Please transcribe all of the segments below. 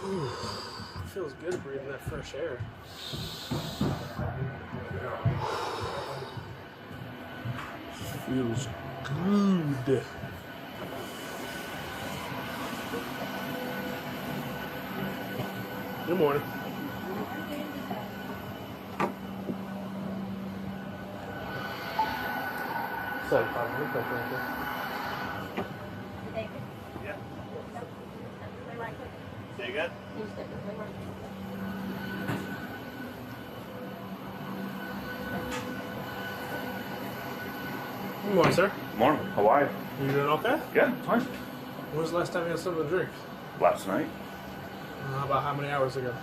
Feels good breathing that fresh air. Feels good. Good morning. Sorry, Yeah. Say good? Good morning, sir. Morning. How are you? You doing okay? Yeah, fine. When was the last time you had something to drink? Last night? About how many hours ago?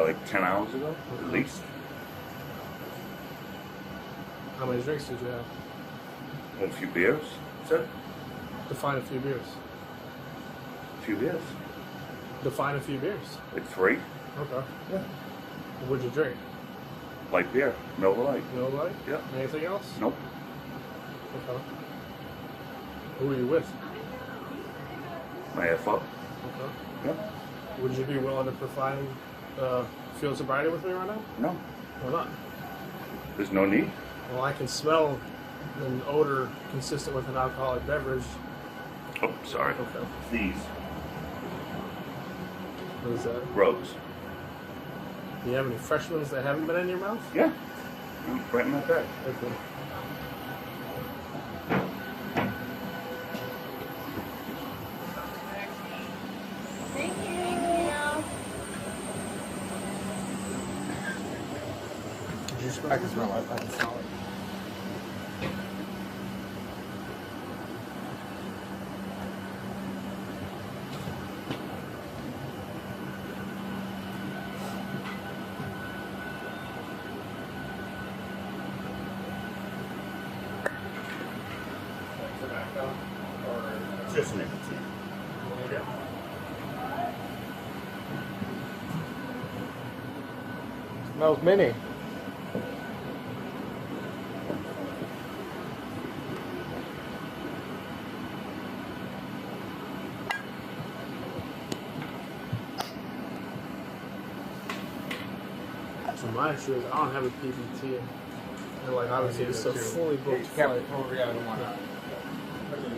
Like 10 hours ago, at least. How many drinks did you have? Had a few beers. That's it. Define a few beers. A few beers. Define a few beers. Like 3. Okay. Yeah. What'd you drink? Light beer. Miller Lite. No light? Yeah. Anything else? Nope. Okay. Who were you with? My FO. Okay. Yeah. Would you be willing to provide field sobriety with me right now? No. Why not? There's no need. Well, I can smell an odor consistent with an alcoholic beverage. Oh, sorry. Okay. These. What is that? Rose. Do you have any fresh ones that haven't been in your mouth? Yeah. Right in my bag. Okay. I can smell it. I can smell it. Tobacco or Just nicotine. yeah. Smells mini. So my issue is I don't have a PBT. And like obviously it's a fully booked Yeah, flight. over the other one.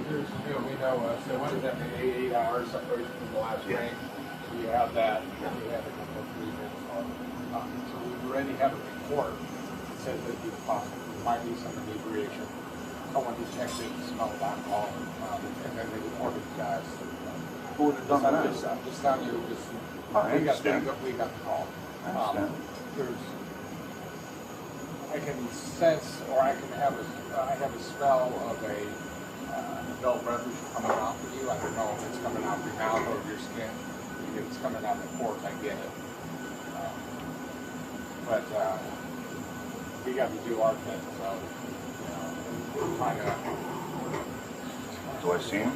We know, so what is that, maybe 8 hours separation from the last Yeah. rank? So you have that, you have a couple of reasons. So we already have a report that says that there might be some inebriation. Someone detected the smell of alcohol, and then they reported to us. Who would have done that? I'm just telling you, just, I we got understand. the call. I understand. I can sense, or I have a smell of a adult beverage coming off of you. I don't know if it's coming out of your mouth or your skin. If it's coming out of the pores, I get it. But we got to do our thing, so we're trying to. Do I see him?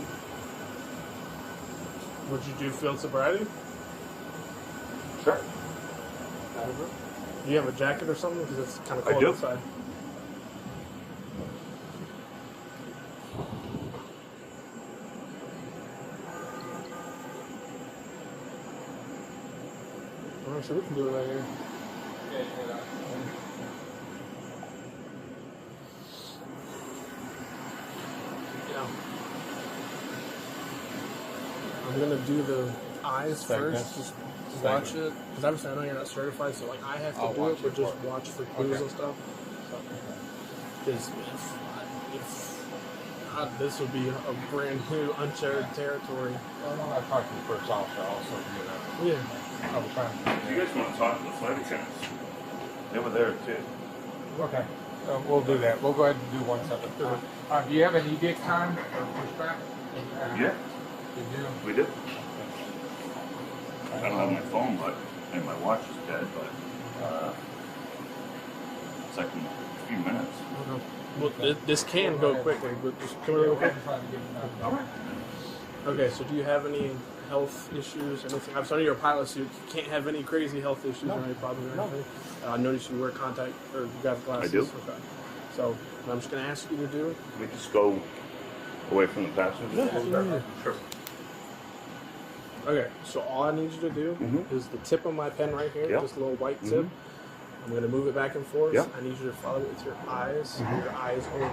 Would you do field sobriety? Sure. Do you have a jacket or something? Because it's kind of I cold do. outside. Alright, so we can do it right here. Yeah. I'm gonna do the eyes first. Just watch it, because obviously I know you're not certified, so like I have to I'll do watch it, but it just for- watch for clues Okay. and stuff. Because if not, this would be a brand new uncharted territory. Well, I talked to the first officer also. Yeah. I was trying If you guys want to talk to the flight attendants, they were there too. Okay, we'll do that. We'll go ahead and do one separate. Do you have an edict time or pushback? Yeah, You do? we did. I don't have my phone, and my watch is dead, but it's like in a few minutes. Okay. Well, this can go quickly, but just come real quick. Okay, so do you have any health issues? Anything? I'm sorry, you're a pilot, so you can't have any crazy health issues or any problems or anything. I noticed you wear contact or you got glasses. I do. Okay. So what I'm just going to ask you to do. Can we just go away from the passenger? Yeah. Sure. Okay, so all I need you to do is the tip of my pen right here, this little white tip. I'm going to move it back and forth. I need you to follow it with your eyes, your eyes only.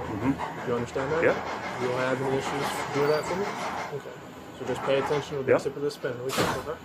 You understand that? You don't have any issues doing that for me? Okay. So just pay attention to the tip of this pen. Really quick, okay?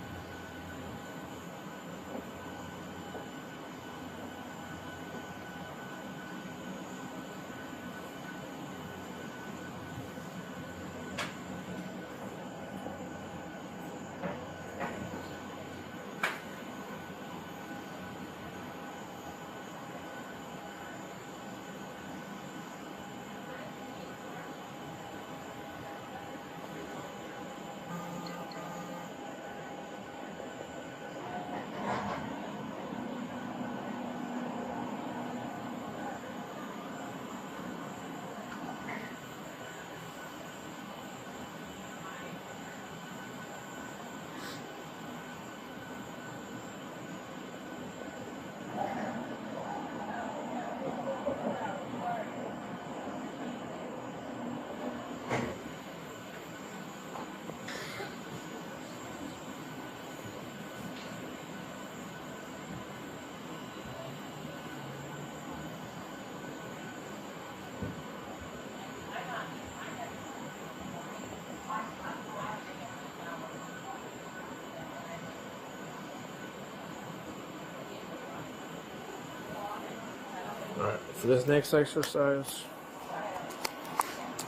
Alright, for this next exercise,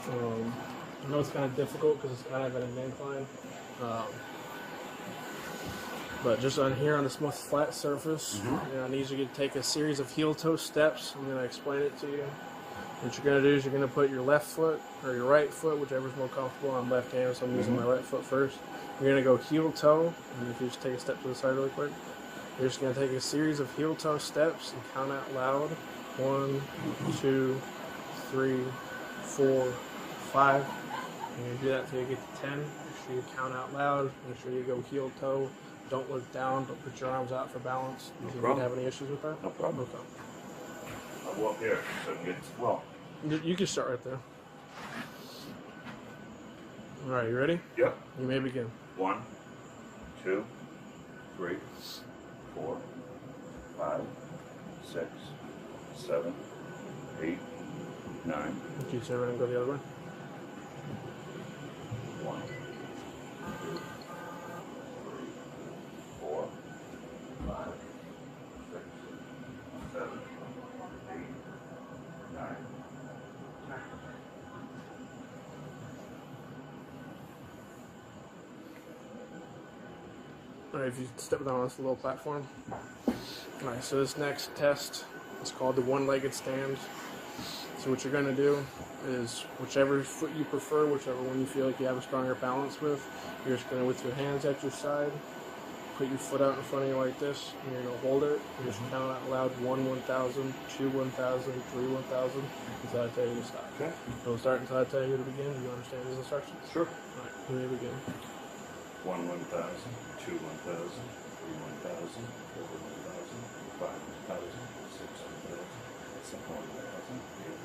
I know it's kind of difficult because it's kind of at an incline, but just on here on this most flat surface, I need you to take a series of heel-toe steps. I'm going to explain it to you. What you're going to do is you're going to put your left foot or your right foot, whichever's more comfortable. I'm left-handed, so I'm using my right foot first. You're going to go heel-toe, and if you just take a step to the side really quick, you're just going to take a series of heel-toe steps and count out loud. 1, 2, 3, 4, 5. And you do that until you get to 10. Make sure you count out loud. Make sure you go heel-toe. Don't look down. Don't put your arms out for balance. Do you have any issues with that? No problem. Okay. I'll go up here so I can get well. You can start right there. All right, you ready? Yep. You may begin. 1, 2, 3, 4, 5, 6, 7, 8, 9. Can you turn around and go the other way? 1, 2, 3, 4, 5, 6, 7, 8, 9, 10. All right, if you step down on this little platform. All right, so this next test is called the one-legged stand. So what you're going to do is whichever foot you prefer, whichever one you feel like you have a stronger balance with, you're just going to, with your hands at your side, put your foot out in front of you like this, and you're going to hold it, and just count out loud 1, 1,000, 2, 1,000, 3, 1,000, until I tell you to stop. Okay. Don't start until I tell you to begin. Do you understand these instructions? Sure. All right, you may begin. 1, 1,000, 2, 1,000, 3, 1,000, 4, 1,000, 5, 1,000, 6, 1,000, 7, 1,000, 8,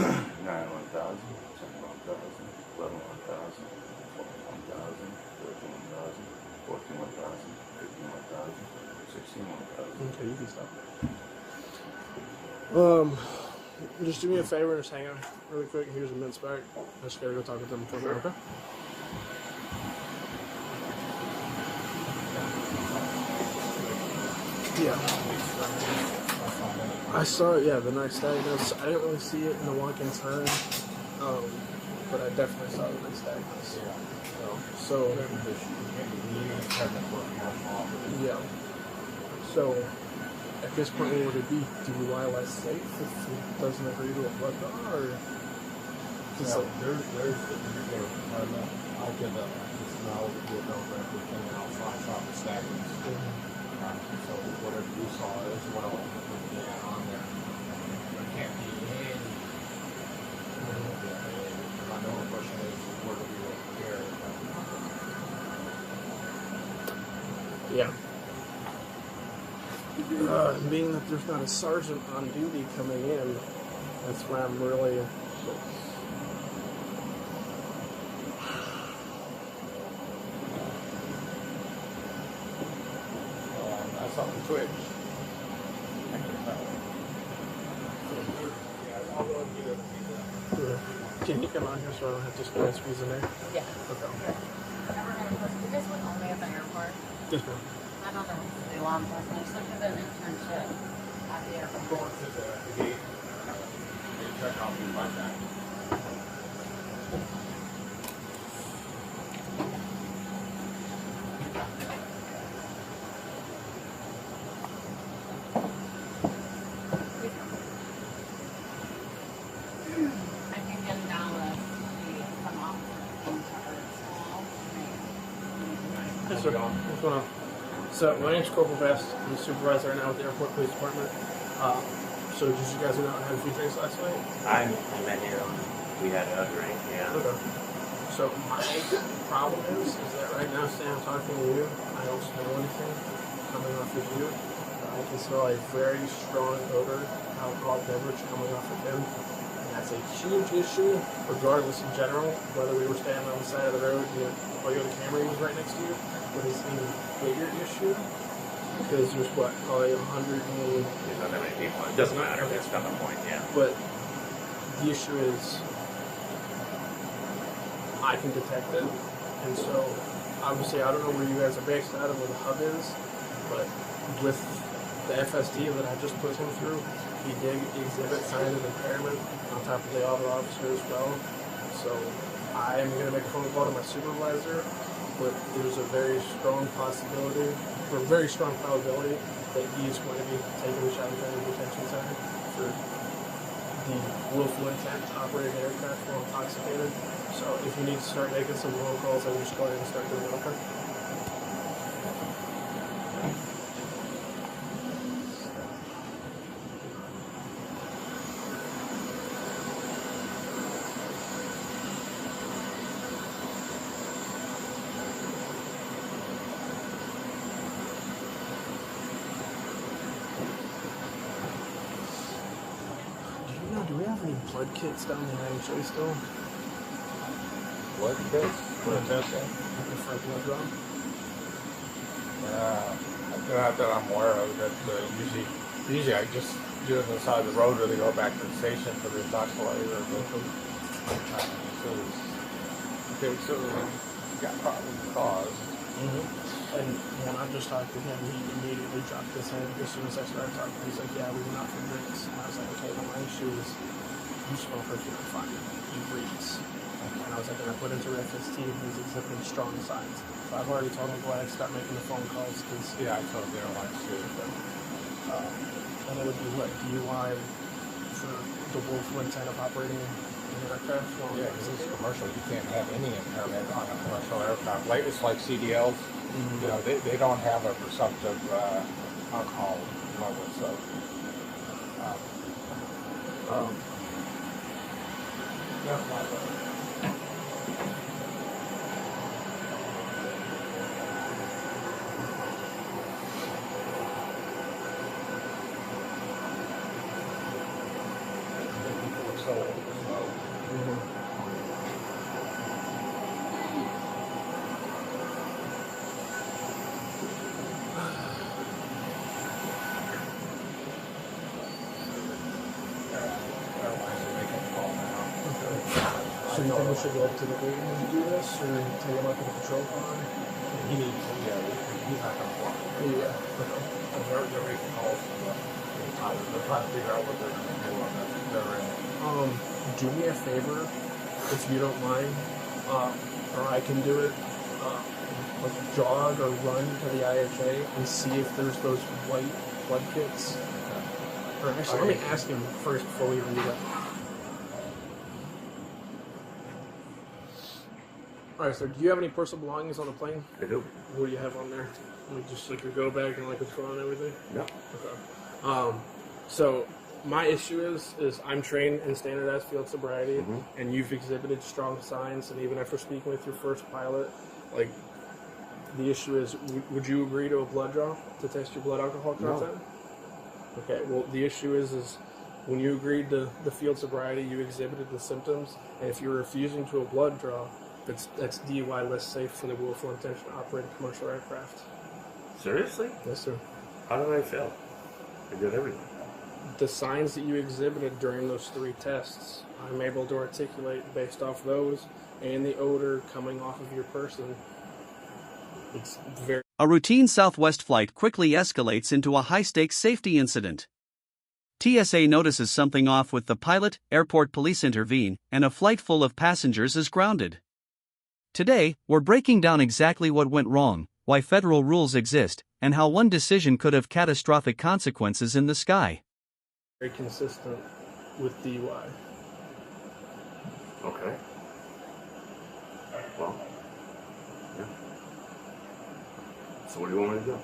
1,000, 9, 1,000, 10, 1,000, 11, 1,000, 12, 1,000, 13, 1,000, 14, 1,000, 15, 1,000, 16, 1,000. Okay, you can stop. Just do me a favor and just hang on really quick. Here's a mince back. I just gotta go talk with them for a minute, okay? Yeah. I saw it, yeah, the next day. I didn't really see it in the walk in time, but I definitely saw the next day. So, yeah. So, at this point, would it be DUI less safe if it doesn't agree to a blood draw, or? There's the particular department. I'll get a smell to get over everything and I'll flash off the statements. So whatever you saw is what I'll add on there. There can't be any. My only question is where do we look here? Yeah. Being that there's not a sergeant on duty coming in, that's why I'm really. something twitch. Yeah, I'll go and get it. Can you come on here so I don't have to squeeze in there? Yeah. Okay. You guys went only at the airport? Yes, ma'am. I don't know what to do law enforcement. I still have an internship at the I'm airport. going to the gate. Check out and find that. I can get it down with some officer in charge. Yes, sir. What's going on? So, my name's Corporal Best. I'm the supervisor right now with the Airport Police Department. So, did you guys go out and have a few drinks last night? I met here. We had a drink, yeah. Okay. So, my problem is that right now, Sam, I'm talking to you, I don't smell anything coming off of you. I can smell a very strong odor, alcohol beverage coming off of him. And that's a huge issue, regardless in general, whether we were standing on the side of the road, you know, the Camry was right next to you, but it's an even bigger issue because there's what, probably 100 and... There's not that many people. It doesn't matter. That's not the point, yeah. But the issue is I can detect it, and so obviously I don't know where you guys are based out of, where the hub is, but with the FST that I just put him through, he did exhibit signs of impairment on top of the other officer as well. So I am going to make a phone call to my supervisor, but there's a very strong possibility, or very strong probability, that he's going to be taken to Child Family Detention Center for the willful intent to operate an aircraft while intoxicated. So if you need to start making some phone calls, I would just go ahead and start doing it, okay? Do we have any blood kits down the IHA still? Blood test? Blood test? For a blood draw? Not that I'm aware of. That usually I just do it on the side of the road, or they go back to the station for the intoxicator. So we got probable cause. And when I just talked to him, he immediately dropped his hand as soon as I started talking. He's like, yeah, we went out for drinks. And I was like, okay, well, my issue is you smoke perfume, fine. You breathe. And I was like, and I put into FST, and he's exhibiting strong signs. So I've already told him to go ahead and start making the phone calls, because Yeah, I told the airlines too. and it would be what, DUI for the willful intent of operating an aircraft? Well, Yeah, because it's commercial. You can't have any impairment on a commercial aircraft. Like it's like CDLs. You know, they don't have a presumptive alcohol level. So. So you think we should go up to the gate and do this, or take him up to the patrol car? He needs to, he's not going to fly. Yeah. They're making calls. They're trying to figure out what they're going to do on that. Do me a favor, if you don't mind, or I can do it, like jog or run to the IHA and see if there's those white blood kits. Or actually, let me ask him first before we even do that. Alright, so do you have any personal belongings on the plane? I do. What do you have on there? Like just like your go bag and like a phone and everything? No. Okay. So my issue is I'm trained in standardized field sobriety, and you've exhibited strong signs, and even after speaking with your first pilot, like the issue is, would you agree to a blood draw to test your blood alcohol content? No. Okay. Well, the issue is when you agreed to the field sobriety, you exhibited the symptoms, and if you're refusing to a blood draw, that's DUI less safe for the willful intention to operate a commercial aircraft. Seriously? Yes, sir. How did I fail? I did everything. The signs that you exhibited during those 3 tests, I'm able to articulate based off those and the odor coming off of your person. It's very... A routine Southwest flight quickly escalates into a high-stakes safety incident. TSA notices something off with the pilot, airport police intervene, and a flight full of passengers is grounded. Today, we're breaking down exactly what went wrong, why federal rules exist, and how one decision could have catastrophic consequences in the sky. very consistent with DUI. Okay. Well, yeah. So what do you want me to do?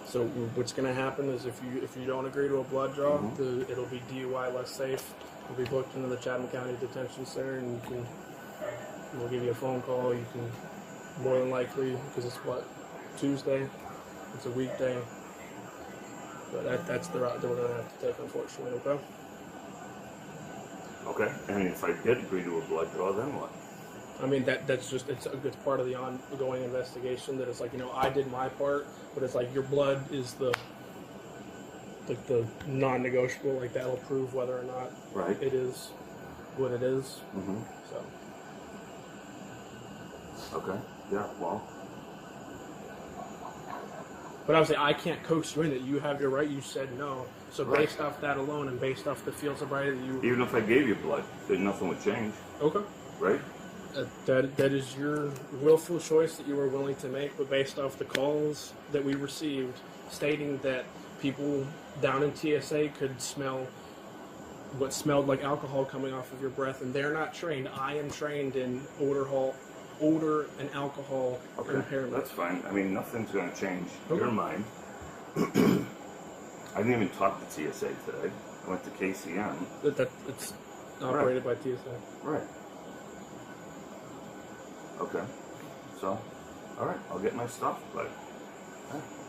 So what's going to happen is if you don't agree to a blood draw, it'll be DUI less safe. You'll be booked into the Chatham County Detention Center, and we'll give you a phone call. You can more than likely, because it's Tuesday. It's a weekday. But that's the route that we're going to have to take, unfortunately. Okay. Okay. And if I did agree to a blood draw, then what? I mean, it's part of the ongoing investigation. That it's like, I did my part, but it's like your blood is the non-negotiable. Like that'll prove whether or not it is what it is. Mm-hmm. So. Okay. Yeah. Well. But obviously, I can't coax you in it. You have your right. You said no. So based off that alone, and based off the field sobriety that you... Even if I gave you blood, then nothing would change. Okay. Right? That is your willful choice that you were willing to make, but based off the calls that we received stating that people down in TSA could smell what smelled like alcohol coming off of your breath, and they're not trained. I am trained in odor and alcohol impairment. That's fine. I mean, nothing's going to change your mind. I didn't even talk to TSA today. I went to KCM. It's operated by TSA. Right. Okay. So, all right. I'll get my stuff, but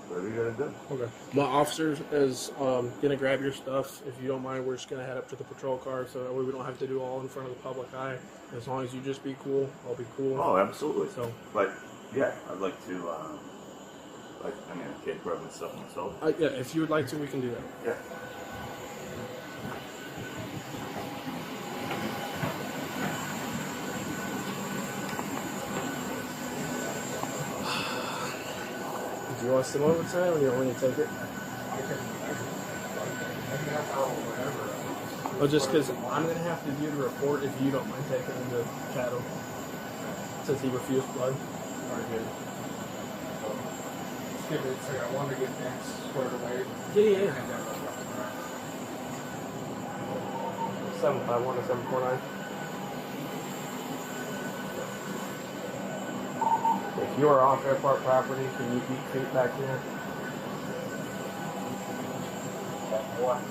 whatever you got to do. Okay. My officer is going to grab your stuff. If you don't mind, we're just going to head up to the patrol car so that way we don't have to do all in front of the public eye. As long as you just be cool, I'll be cool. Oh, absolutely. So, but, yeah, I'd like to, I can't grab my stuff myself. yeah, if you would like to, we can do that. Yeah. Do you want us to come over time, or do you want me to take it? Oh, just because I'm going to have to do the report if you don't mind taking him to cattle. Since he refused blood. Give it a second. I want to get things squared away. Yeah. 751 to 749. If you are off airport property, can you keep feet back here? What?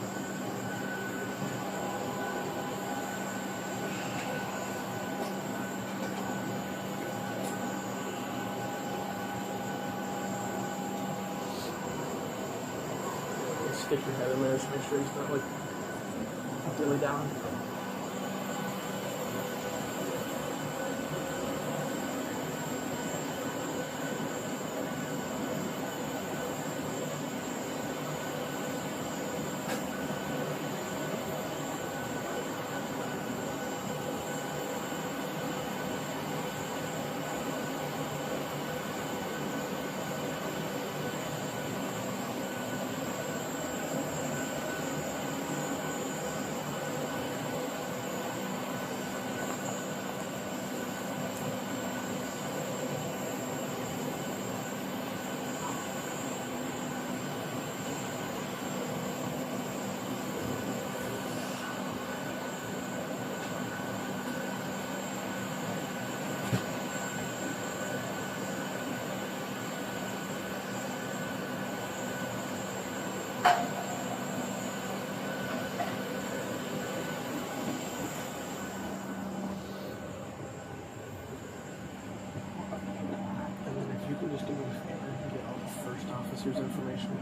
Stick your head in there, just make sure he's not like really down. Officer's information.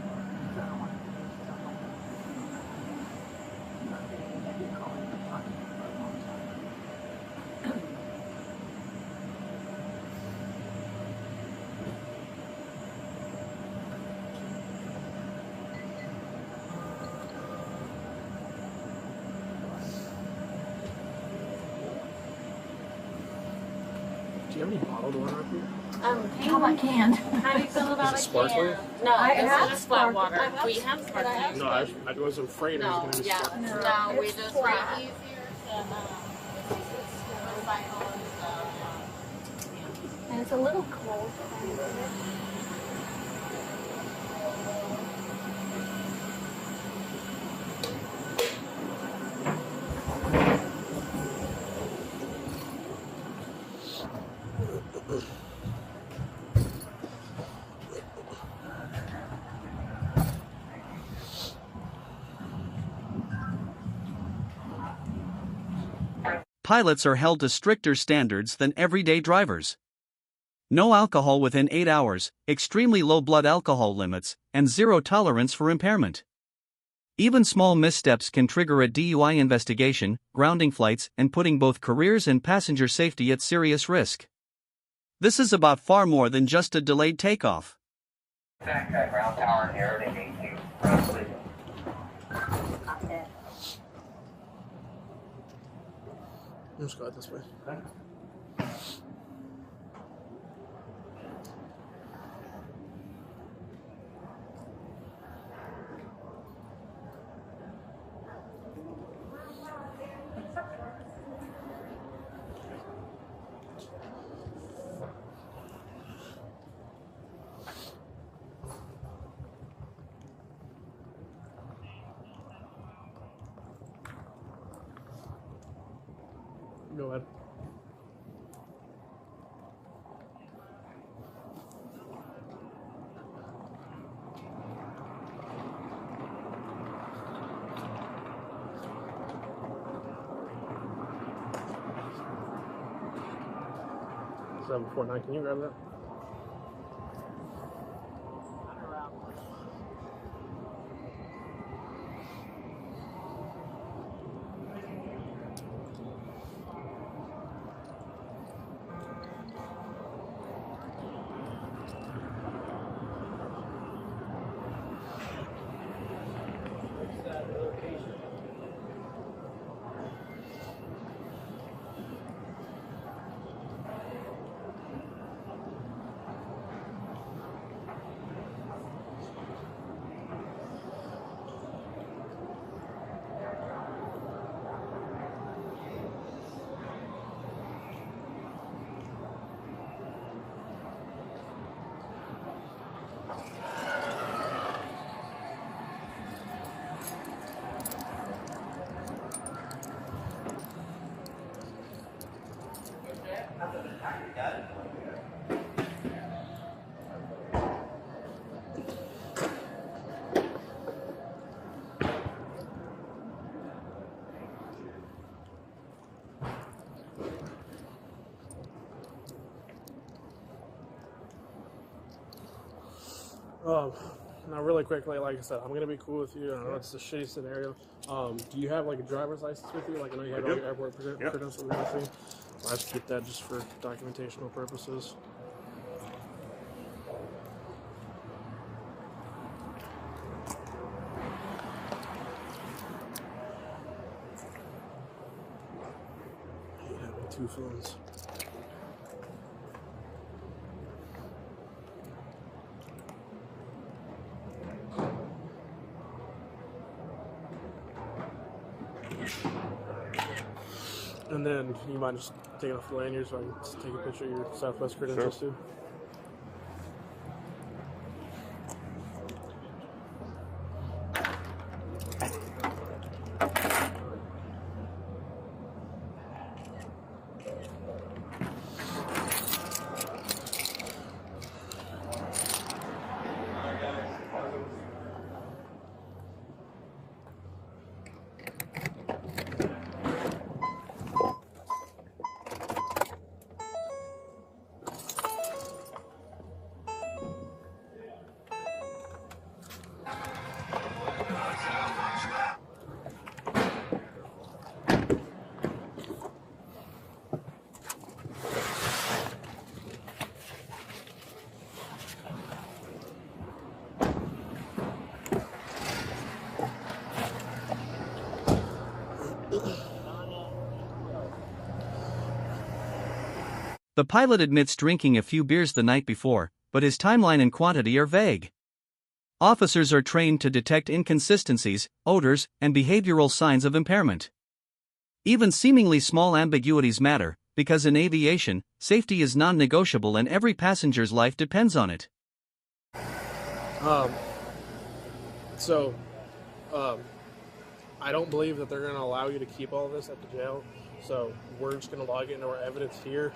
Do you have any bottled water up here? How about canned? How do you feel about Is it a sparkling? can? No, I this have is flat sparkling. water. We have sparkling. No, I wasn't afraid it was No, going to be yeah, sparkling. no, we It's just flat. make easier to recycle and stuff. And it's a little cold. Pilots are held to stricter standards than everyday drivers. No alcohol within 8 hours, extremely low blood alcohol limits, and zero tolerance for impairment. Even small missteps can trigger a DUI investigation, grounding flights, and putting both careers and passenger safety at serious risk. This is about far more than just a delayed takeoff. Ground tower here to 82. Let's go out this way. Go ahead. Seven before 9. Can you grab that? Now really quickly, like I said, I'm gonna be cool with you. I know it's a shitty scenario. Do you have like a driver's license with you? Like I know you have all your airport credentials and everything. I have to get that just for documentational purposes. I hate having 2 phones. And then you might just take it off the lanyard so I can just take a picture of your Southwest credentials too. The pilot admits drinking a few beers the night before, but his timeline and quantity are vague. Officers are trained to detect inconsistencies, odors, and behavioral signs of impairment. Even seemingly small ambiguities matter, because in aviation, safety is non-negotiable and every passenger's life depends on it. I don't believe that they're going to allow you to keep all this at the jail, so we're just going to log it into our evidence here.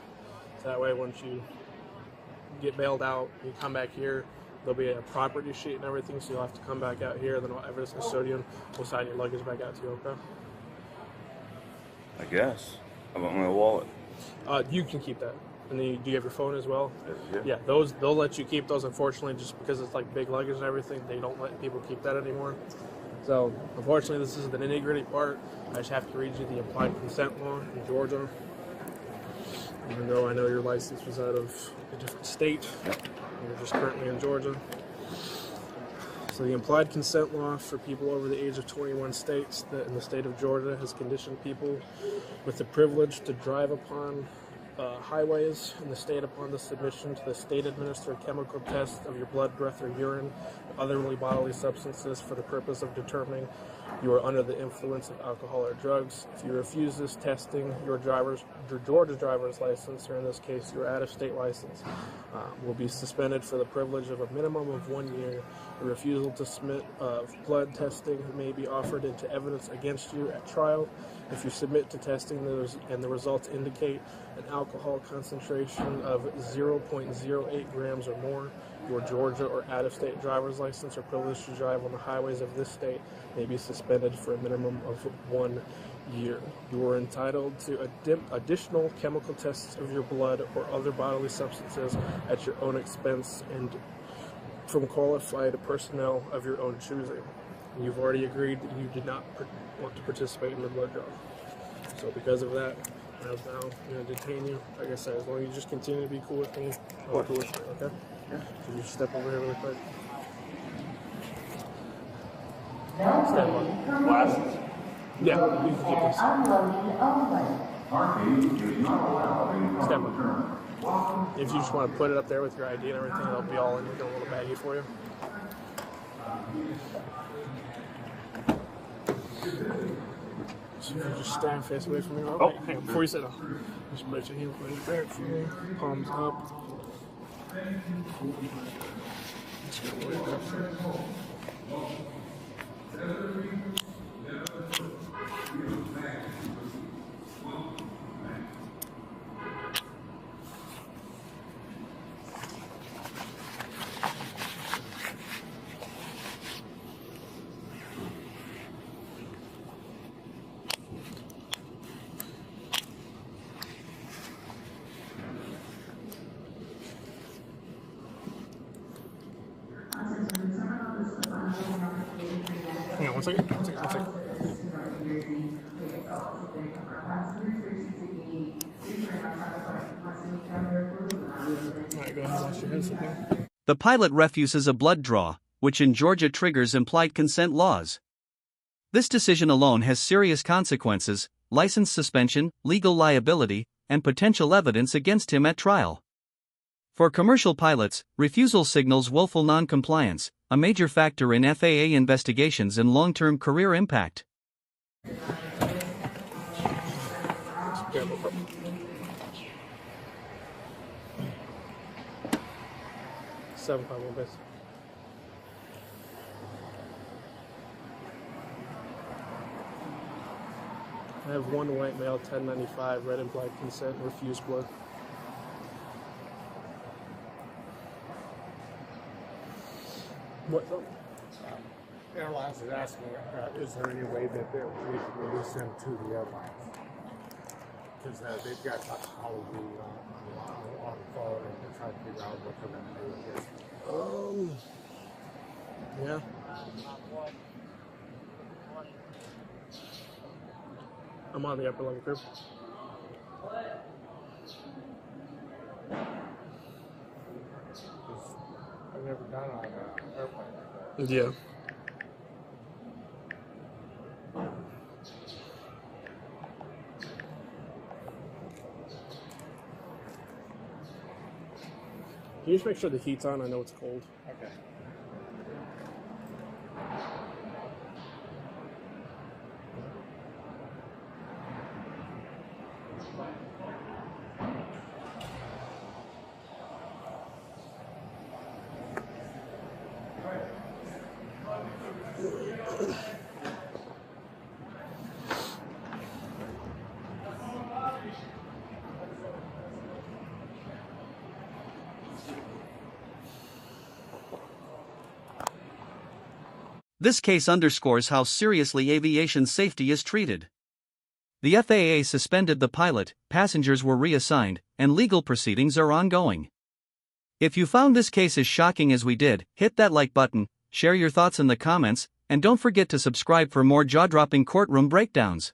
So that way, once you get bailed out, you come back here, there'll be a property sheet and everything, so you'll have to come back out here, then our evidence custodian will sign your luggage back out to you, okay? I guess. How about my wallet? You can keep that. And then do you have your phone as well? Yeah. Yeah, those, they'll let you keep those, unfortunately, just because it's like big luggage and everything, they don't let people keep that anymore. So, unfortunately, this is the nitty-gritty part. I just have to read you the implied consent law in Georgia. Even though I know your license was out of a different state, you're just currently in Georgia. So the implied consent law for people over the age of 21 states that in the state of Georgia has conditioned people with the privilege to drive upon highways in the state upon the submission to the state-administered chemical test of your blood, breath, or urine, or other bodily substances for the purpose of determining you are under the influence of alcohol or drugs. If you refuse this testing, your Georgia driver's license, or in this case your out-of-state license, will be suspended for the privilege of a minimum of 1 year. A refusal to submit blood testing may be offered into evidence against you at trial. If you submit to testing and the results indicate an alcohol concentration of 0.08 grams or more, your Georgia or out-of-state driver's license or privilege to drive on the highways of this state may be suspended for a minimum of 1 year. You are entitled to additional chemical tests of your blood or other bodily substances at your own expense and from qualified personnel of your own choosing. You've already agreed that you did not want to participate in the blood draw. So because of that, I'm now going to detain you. Like I said, as long as you just continue to be cool with me, I'll be cool with you, okay? Yeah. So you just step over here really quick. Stand by. Glasses. Yeah, you can keep this. Stand by. If you just want to put it up there with your ID and everything, it'll be all in a little baggie for you. So if you just stand face away from me. Oh, hang on, before you sit down. Just put your heel right there for me. Palms up. Just go way back there. Hang on, one second. Alright, go ahead, wash your hands again. The pilot refuses a blood draw, which in Georgia triggers implied consent laws. This decision alone has serious consequences: license suspension, legal liability, and potential evidence against him at trial. For commercial pilots, refusal signals willful non-compliance, a major factor in FAA investigations and long-term career impact. Yeah, no problem. Seven five one base. I have one white male, 1095, red and black consent, refused blood. What? Airlines is asking, is there any way that we can release them to the airlines? Because they've got technology on the phone and they're trying to figure out what they're going to do with this. Yeah. I'm on the upper level group. I've never done it on an airplane like that. Yeah. Can you just make sure the heat's on? I know it's cold. Okay. This case underscores how seriously aviation safety is treated. The FAA suspended the pilot, passengers were reassigned, and legal proceedings are ongoing. If you found this case as shocking as we did, hit that like button, share your thoughts in the comments, and don't forget to subscribe for more jaw-dropping courtroom breakdowns.